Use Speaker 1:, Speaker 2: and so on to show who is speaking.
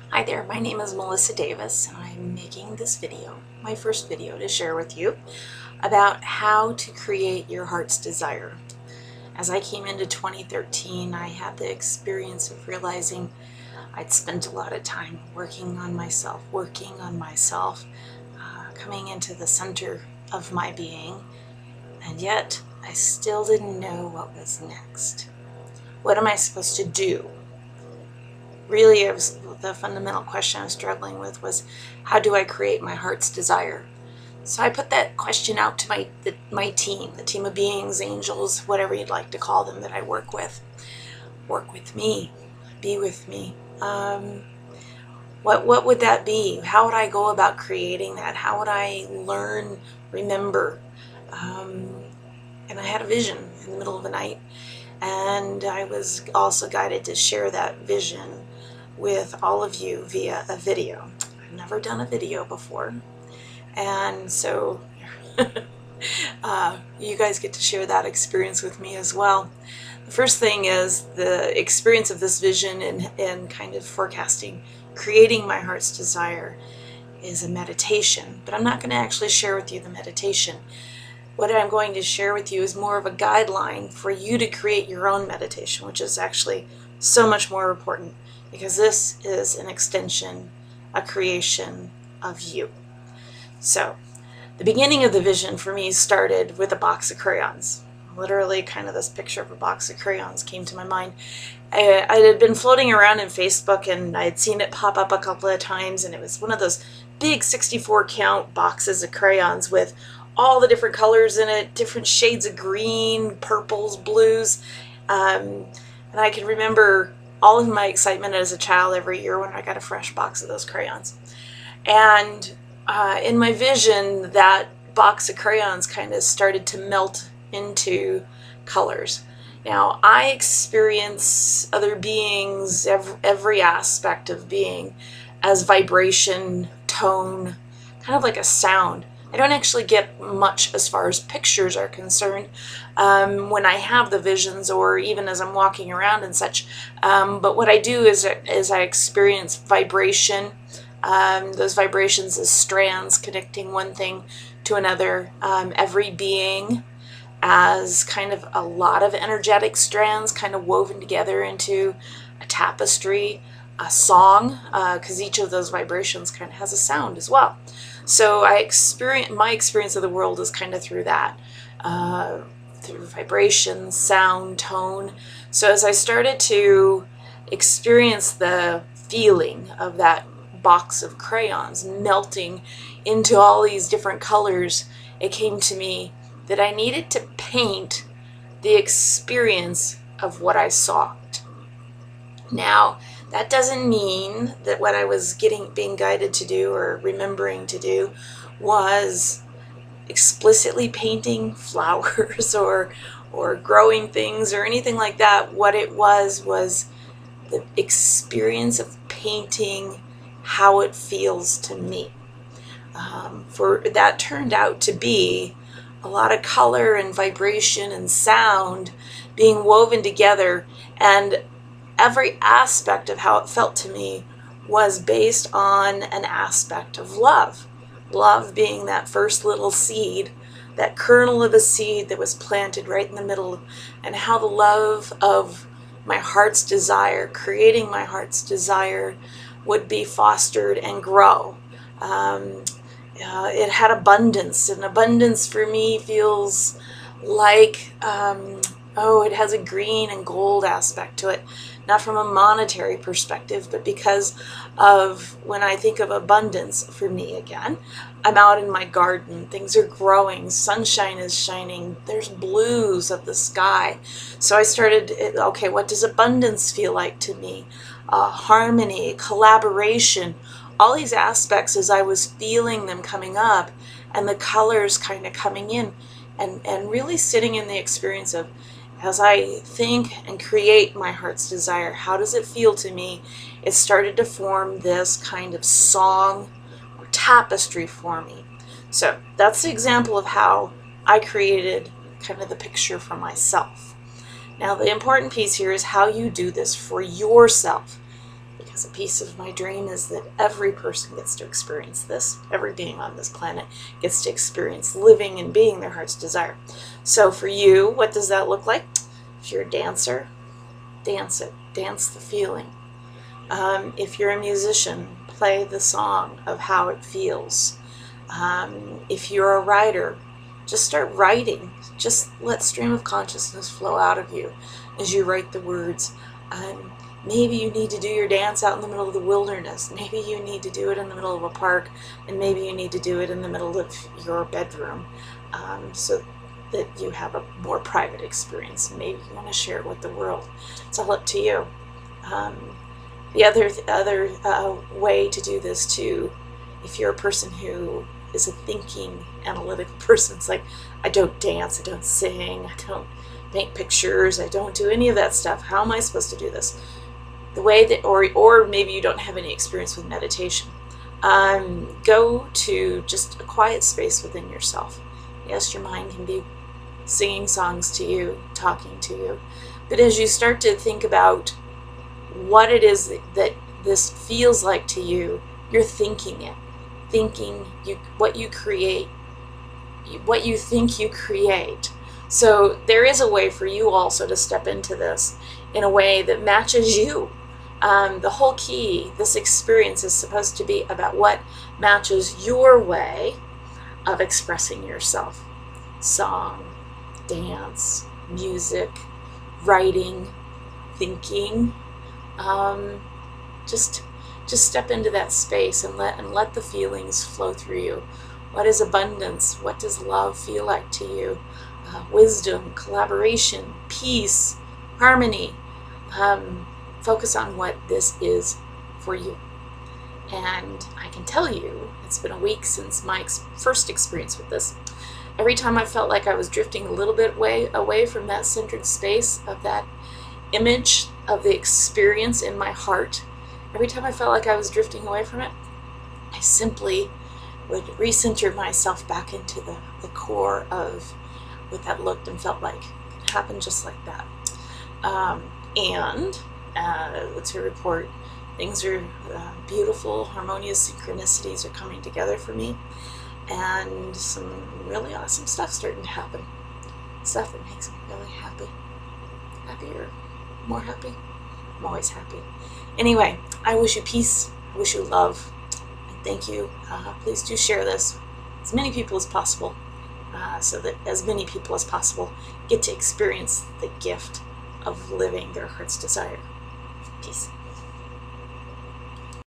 Speaker 1: Hi there, my name is Melissa Davis and I'm making this video, my first video, to share with you about how to create your heart's desire. As I came into 2013, I had the experience of realizing I'd spent a lot of time working on myself, coming into the center of my being, and yet I still didn't know what was next. What am I supposed to do? Really, the fundamental question I was struggling with was, how do I create my heart's desire? So I put that question out to my team, the team of beings, angels, whatever you'd like to call them that I work with. Work with me, be with me. What would that be? How would I go about creating that? How would I learn, remember? And I had a vision in the middle of the night, and I was also guided to share that vision with all of you via a video. I've never done a video before, and so you guys get to share that experience with me as well. The first thing is the experience of this vision and kind of forecasting, creating my heart's desire, is a meditation, but I'm not going to actually share with you the meditation. What I'm going to share with you is more of a guideline for you to create your own meditation, which is actually so much more important, because this is an extension, a creation of you. So the beginning of the vision for me started with a box of crayons. Literally, kind of this picture of a box of crayons came to my mind. I had been floating around in Facebook, and I had seen it pop up a couple of times, and it was one of those big 64 count boxes of crayons with all the different colors in it, different shades of green, purples, blues. And I can remember all of my excitement as a child every year when I got a fresh box of those crayons. And in my vision, that box of crayons kind of started to melt into colors. Now, I experience other beings, every aspect of being, as vibration, tone, kind of like a sound. I don't actually get much as far as pictures are concerned when I have the visions, or even as I'm walking around and such. But what I do is I experience vibration. Those vibrations as strands connecting one thing to another. Every being as kind of a lot of energetic strands kind of woven together into a tapestry, a song, because each of those vibrations kind of has a sound as well. So my experience of the world is kind of through that, through vibration, sound, tone. So as I started to experience the feeling of that box of crayons melting into all these different colors, it came to me that I needed to paint the experience of what I saw. Now, that doesn't mean that what I was being guided to do or remembering to do was explicitly painting flowers or growing things or anything like that. What it was the experience of painting how it feels to me. For that turned out to be a lot of color and vibration and sound being woven together, and every aspect of how it felt to me was based on an aspect of love. Love being that first little seed, that kernel of a seed that was planted right in the middle, and how the love of my heart's desire, creating my heart's desire, would be fostered and grow. It had abundance, and abundance for me feels like, it has a green and gold aspect to it. Not from a monetary perspective, but because of when I think of abundance for me again, I'm out in my garden, things are growing, sunshine is shining, there's blues of the sky. So I started, okay, what does abundance feel like to me? Harmony, collaboration, all these aspects as I was feeling them coming up, and the colors kind of coming in, and really sitting in the experience of, as I think and create my heart's desire, how does it feel to me? It started to form this kind of song or tapestry for me. So that's the example of how I created kind of the picture for myself. Now, the important piece here is how you do this for yourself. because a piece of my dream is that every person gets to experience this. Every being on this planet gets to experience living and being their heart's desire. So for you, what does that look like? If you're a dancer, dance it. Dance the feeling. If you're a musician, play the song of how it feels. If you're a writer, just start writing. Just let stream of consciousness flow out of you as you write the words. Maybe you need to do your dance out in the middle of the wilderness. Maybe you need to do it in the middle of a park, and maybe you need to do it in the middle of your bedroom, so that you have a more private experience. Maybe you want to share it with the world. It's all up to you. The other way to do this too, if you're a person who is a thinking, analytical person, it's like, I don't dance, I don't sing, I don't paint pictures, I don't do any of that stuff. How am I supposed to do this? The way that, or maybe you don't have any experience with meditation. Go to just a quiet space within yourself. Yes, your mind can be singing songs to you, talking to you, but as you start to think about what it is that this feels like to you, you're thinking it. What you create, what you think you create. So there is a way for you also to step into this in a way that matches you. The whole key, this experience is supposed to be about what matches your way of expressing yourself. Song, dance, music, writing, thinking. Just step into that space and let the feelings flow through you. What is abundance? What does love feel like to you? Wisdom, collaboration, peace, harmony. Focus on what this is for you. And I can tell you, it's been a week since my first experience with this. Every time I felt like I was drifting a little bit away from that centered space of that image of the experience in my heart, every time I felt like I was drifting away from it, I simply would recenter myself back into the core of what that looked and felt like. It happened just like that. And to report, things are beautiful, harmonious synchronicities are coming together for me, and some really awesome stuff starting to happen. Stuff that makes me really happy. Happier, more happy. I'm always happy. Anyway, I wish you peace, I wish you love, and thank you. Please do share this with as many people as possible, so that as many people as possible get to experience the gift of living their heart's desire. Peace.